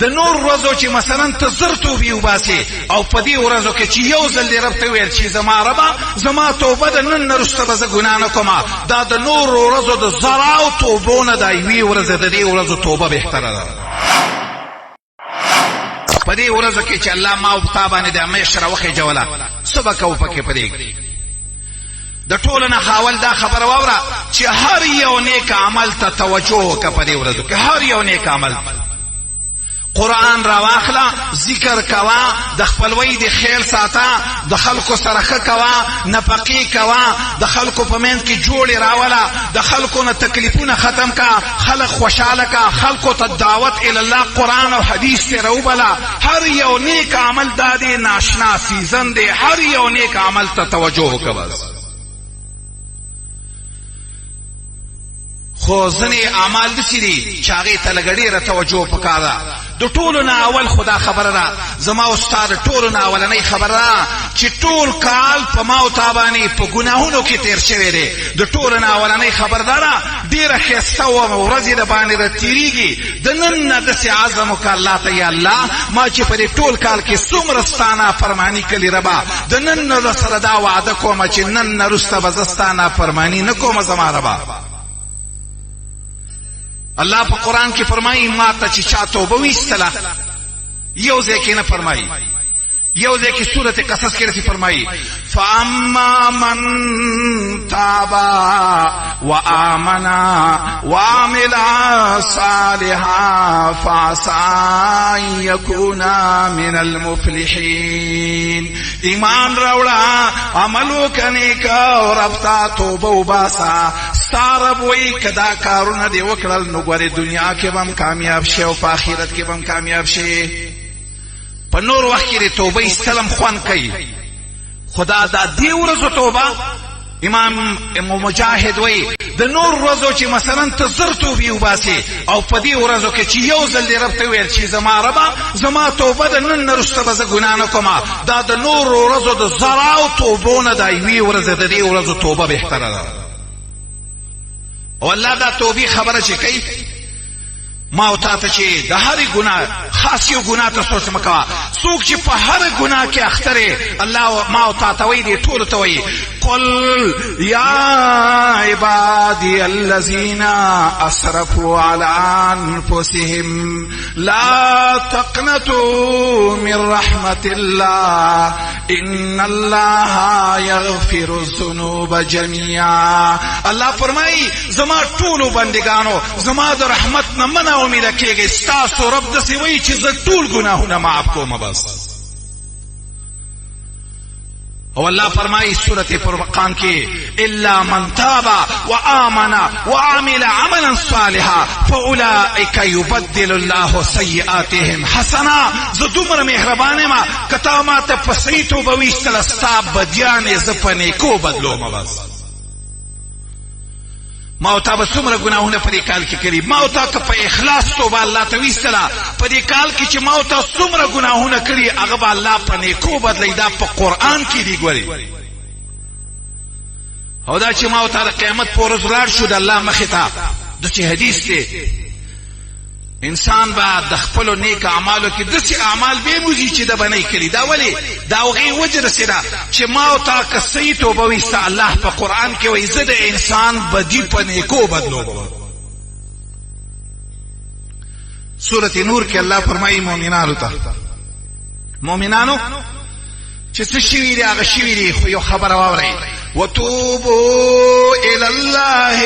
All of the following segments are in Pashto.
د نور ورځو چې مثلا ته زر توبې وباسې او په دې ورځو کې چې یو ځل دې رب ته ویل چې زما ربه زما توبه د نن نه وروسته به زه ګناه نه کوم، دا د نورو ورځو د زراو توبو نه د یوې ورځې د دې ورځو توبه بهتره ده. په دې ورځو کې چې الله ما او تا باندې د همیشه راوخېجوله څه به کوو پکې په دې د ټولو نه خاول دا خبره واوره چې هر یو نیک عمل ته توجه وکړه. په دې ورځو کې هر یو نیک عمل قرآن را واخله، ذکر کوا، د خپلوۍ د خیر ساته، د خلکو سره ښه کوا، نفقې کوا، د خلکو په منځ کې جوړې راوله، د خلکو نه تکلیفونه ختم کا، خلک خوشحاله کا، خلکو ته دعوت الله قرآن او حدیث ته راوبله. هر یو نیک عمل دا دی ناشنا سیزن دی، هر یو نیک عمل ته توجه وکړه. خو ځینې اعمال داسې دي چې هغې ته لږ ډېره توجه پکار ده. د ټولو نه اول خدا خبره ده، زما او ستا د ټولو نه اولنۍ خبره ده چې ټول کال په ما او تا باندې په ګناهونو کې تېر شوی دی. د ټولو نه اولنۍ خبره ده ډېره ښایسته ورځې د باندې ده تېرېږي. د نن نه داسې عزم وکړه الله ته، یا الله ما چې په دې ټول کال کې څومره ستا نافرماني کړې ربه، د نن نه در سره دا وعده کومه چې نن نه وروسته به زه ستا نافرماني نه کومه زما ربه. الله په قرآن کې فرمایي ما ته چې چا توبه ویستله یو ځای کې نه فرمایي، یو ځای کې سورة قصص کې رسي فرمایي فاما من تاب وآمن وعمل صالحا فعسى ان يكون من المفلحين. ایمان راوړه، عمل وکړه او رب ته توبه وباسه. ستارب وی کدا کارونه دی وکړل نو ګورې دنیا کې به هم کامیاب شي او په آخرت کې به هم کامیاب شي. په نور وخت کې توبه ایستلم خوند کوي، خدا دا دې ورځو توبه. امام مجاهد وی د نور ورځو چې مثلا ته زر توبې وباسې او په دې ورځو کې چې یو ځل دې رب ته ویل چې زما ربه زما توبه د نن نه وروسته به زه ګناه نه کوم، دا د نورو ورځو د زراو توبو نه د یوې ورځې د دې ورځو توبه بهتره ده. او الله دا توبې خبره چې کوي ما او تا ته چې د هرې ګناه خاص یو ګناه ته سوچ مه کوه. څوک چې په هر ګناه کې اخته الله ما او تا ته وایي دې ټولو ته وایي قل یا عبادی الذین اسرفوا علی انفسهم لا تقنطوا من رحمت الله ان الله یغفر الذنوب جميعا. الله فرمایي زما ټولو بندگانو زما د رحمت نه منه امیده کېږئ، ستاسو رب داسې وایي چې زه ټول ګناهونه معاف کوم بس. او الله فرمایي سورة فرقان کې الا من تاب وآمن وعمل عملا صالحا فاولئک یبدل الله سیئاتهم حسنا. زه دومره مهربان یم که تا ما ته په صحیح توبه ویستله ستا بدیانې زه په نیکو بدلوم بس. ما او تا به څومره ګناهونه په دې کال کې کړي، ما او تا که په اخلاص توبه الله ته ویستله په دې کال کې چې ما او تا څومره ګناهونه کړي هغه به الله په نیکو بدلوي. دا په قرآن کې دي ګورئ. او دا چې ما او تا د قیامت په ورځ ولاړ شو د الله مخې ته داسې حدیث دی انسان به د خپلو نیک اعمالو کې داسې اعمال بېموزي چې ده به نه یې کړي. دا ولې؟ د هغې وجه رسېده چې ما او تا که صحیح توبه ویسته الله په قرآن کې وایي زه د انسان بدي په نیکو بدلوم. سورة نور کې الله فرمایي مؤمنانو ته مؤمنانو چې څه شوي دي هغه شوي دي، خو یو خبره واورئ وتوبوا إلى الله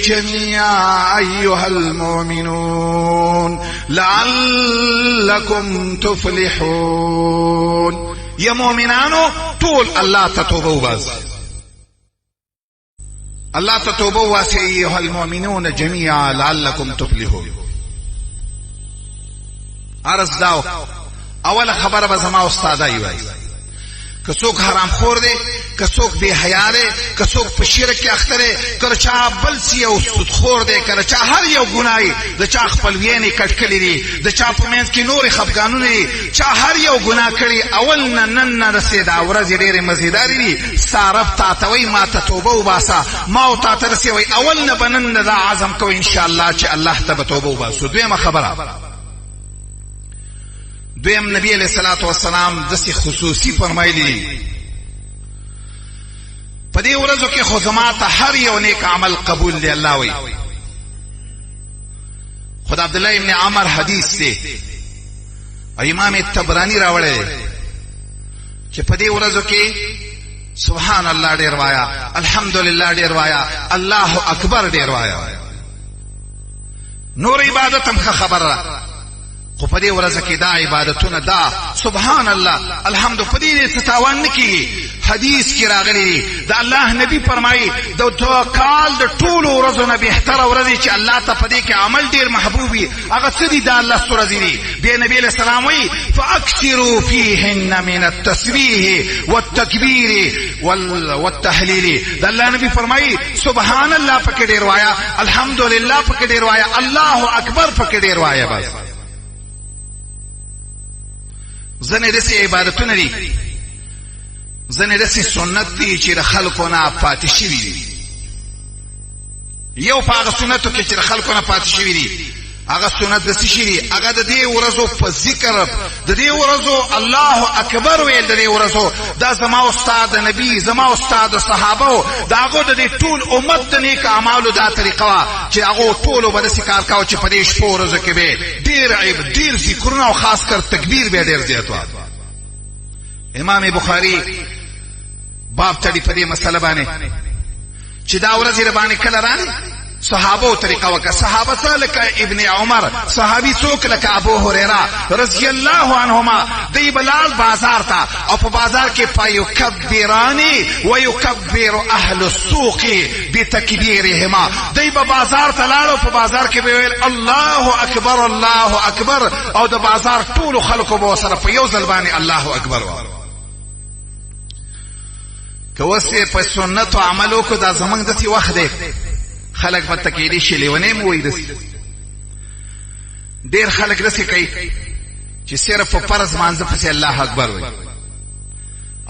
جميعا أيها المؤمنون لعلكم تفلحون. يا مؤمنانو طول الله تتوبوا بس، الله تتوبوا بس أيها المؤمنون جميعا لعلكم تفلحون. عرض داو اول خبره به زما استادای وای که څوک حرام خور دی، که څوک بے حیا دی، که څوک په شرک کې اخته دی، که چا بل څه او سود خور دی، که چا هر یو ګناه د چا خپلویانې کټ کړي دي، د چا په منځ کې نورې خفګانونه دي، چا هر یو ګناه کړي اول نه نن نه رسېده ورځې ډېرې مزیدارې دي. ستا رب تا ته وایي ما ته توبه وباسه، ما او تا ته رسې وایي اول نه به نن نه دا عزم کوئ انشاءالله چې الله ته به توبه وباسو. دویمه خبره دویم نبی علیہ الصلوۃ والسلام داسې خصوصي فرمایلی په دې ورځو کې خو زما ته هر یو نیک عمل قبول دی الله وی. خود عبد الله ابن عمر حدیث دی امام طبرانی راوړی چې په دې ورځو کې سبحان الله ډیر وایا، الحمدلله ډیر وایا، الله اکبر ډیر وایا. نور عبادت هم خبره، خو په دې ورځ کې دا عبادتونه دا سبحان الله الحمد په دې ستاوان نکي. حدیث کې راغلی دا الله نبی فرمایي د کال د ټولو ورځو نه بهتره ورځ چې الله ته په دې کې عمل ډیر محبوبي هغه څه دي دا الله ورځې دي. بیا نبی علیہ السلام وی فاکثروا فیهن من التسبیح والتکبیر والتهلیل. دا الله نبی فرمایي سبحان الله پکې ډیر وایا، الحمدلله پکې ډیر وایا، الله اکبر پکې ډیر وایا. بس زنه دسي عبادتونه دي، زنه دسي سنت دي چې خلکو نه پاتې شوي دي. یو په هغه سنتو کې چې خلکو نه پاتې شوي دي هغه سنت دسي شي دي، هغه د دې ورځو په ذکر، د دې ورځو الله اکبر ویل، د دې ورځو دا زما استاد نبی، زما استاد صحابه، دا هغه د دې ټول امت د نیک اعمالو دا طریقه وا چې هغه ټول به داسې کار کاوه چې په دې شپو ورځو کې به ډیر ذکرونه او خاص کر تکبیر به ډیر زیات و. امام بخاری باب تړي په دې مسله باندې چې دا ورځ یې باندې کله رانه صحابه طریقه وکړه. صحابه سالک ابن عمر، صحابي څوک لکه ابو هريره رضی الله عنهما، دی بلال بازار ته او په بازار کې فیکبرانی ويكبر اهل السوق بتکبیرهما، دی په بازار ته لاړو په بازار کې ویل الله اکبر الله اکبر، او د بازار ټول خلکو به سره په یو ځل باندې الله اکبر وایي. که وسه په سنت او عملو کو دا زمنګ دسي وخت دی خلق په تکیدی شلیونه مو وې دسي. ډیر خلق دسي کوي چې صرف په فرض مانځه پسې الله اکبر وایي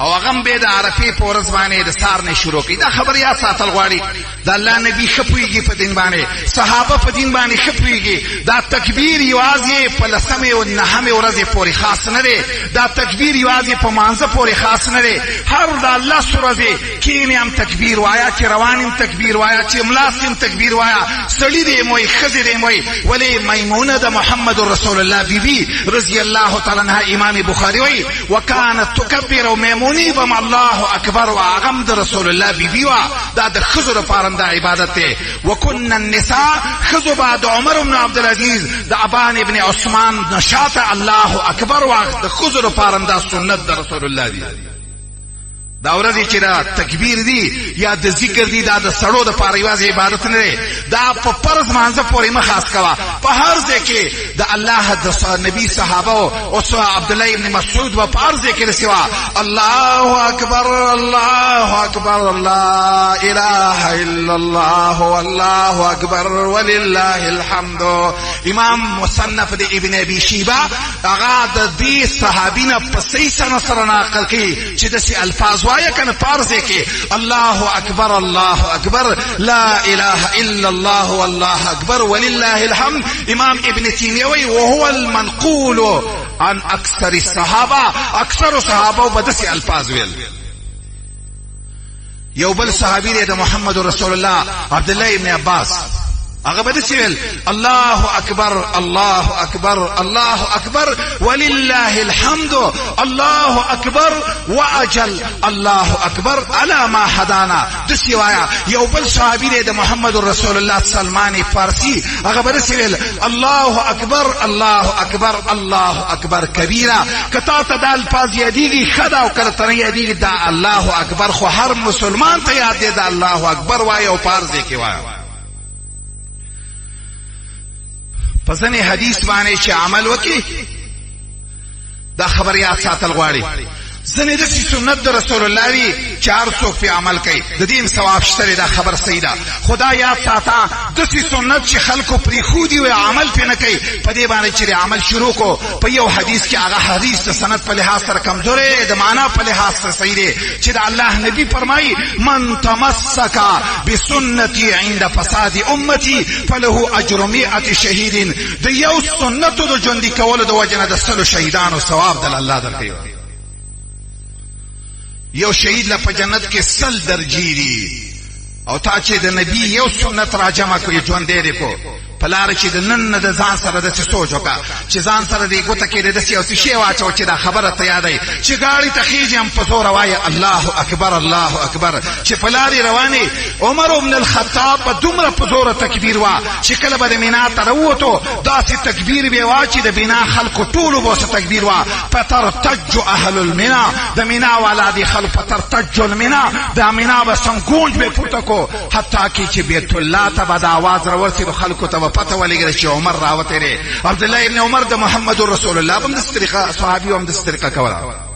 او هغه به د عرفه په ورځ باندې د سار نه شروع کړي. دا خبر یا ساتل غواړي د الله نبی خپويږي په دین باندې، صحابه په دین باندې خپويږي. دا تکبیر یوازې په لسمه او نهمه ورځ پورې خاص نه دی، دا تکبیر یوازې په مانځه پورې خاص نه دی. هر د الله سورځي کینې هم تکبیر وایا، چې روانم تکبیر وایا، چې ملاسم تکبیر وایا، سړی دې موي خزې دې موي. ولی میمونه د محمد رسول الله بیبي رضی الله تعالی عنها امام بخاری وایي وکانت تکبر او منی بم الله اکبر و اغم د رسول الله بیبی وا. دا د خزر لپاره د عبادت ته. وکنا النساء خذ بعد عمر بن عبد العزيز د ابان ابن عثمان نشاط الله اکبر و د خزر لپاره د سنت د رسول الله دی. دا ورځ چې دا تکبیر دی یا د ذکر دی دا د سړو د پاره یوازې عبادت نه دی، دا په فرض مانځه پورې مخاص کوا. په هر ځای کې د الله د نبی صحابه او عبد الله ابن مسعود په هر ځای کې رسوا الله اکبر الله اکبر لا اله الا الله والله اکبر ولله الحمد. امام مصنف د ابن ابي شيبه هغه د دې صحابینه په صحیح سره نقل کړي چې د الفاظ وایا کنه پارسه کې الله اکبر الله اکبر لا اله الا الله والله اکبر ولله الحمد. امام ابن تیمیه وی وهو المنقول عن اکثر الصحابه، اکثر صحابه بدسي الفاظ ویل. یو بل صحابي دی د محمد رسول الله عبد الله ابن عباس، هغه بدسي ویل الله اکبر الله اکبر الله اکبر ولله الحمد الله اکبر واجل الله اکبر على ما هدانا. دسي وایا. یو بل صحابي دی د محمد رسول الله سلمان فارسی، هغه بدسي ویل الله اکبر الله اکبر الله اکبر کبیره. کتا ته د الفاظ یادېږي خدا او کله تر یادېږي دا الله اکبر، خو هر مسلمان ته یاد دی دا الله اکبر وایي او پارځي کې وایي. پسنه حدیث باندې چې عمل وکي دا خبر یاد ساتل غواړي. زنه د سنت د رسول الله وی 400 په عمل کوي د دین ثواب شته دا خبر صحیح ده خدای یاد ساته د سنت چې خلکو پری خودي او عمل پې نه کوي په دې باندې چې عمل شروع کو په یو حدیث کې هغه حدیث د سند په لحاظ سره کمزورې د معنا په لحاظ سره صحیح دی چې د الله نبی فرمایي من تمسک بسنتي عند فساد امتي فله اجر 100 شهید د یو سنت د ژوندۍ کولو د وجنه د 100 شهیدانو ثواب د الله درکوي یو شهید له په جنت کې 100 درجې دي او تا چې د نبی یو سنت راجمع کوي ژوند دې کو پلار چې د نن د ځان سره د سوچ وکړه چې ځان سره دې ګوته کې د سیو څه شی واچو چې دا خبره ته یادای چې گاڑی تخیج هم په زور وای الله اکبر الله اکبر چې پلاری رواني عمر بن الخطاب په دومره په زور تکبیر وا چې کله به مینا ته وروته داسې تکبیر به واچي د بنا خلکو ټول به تکبیر وا فترتج اهل المنا د مینا والا دي خلک فترتج المنا د مینا به څنګه به پورته کو حتی کې چې بیت الله ته به د आवाज راورسي د خلکو ته پته ولګی چې عمر راوته لري عبد الله ابن عمر د محمد رسول الله په دې طریقه صحابي هم د دې طریقه کوله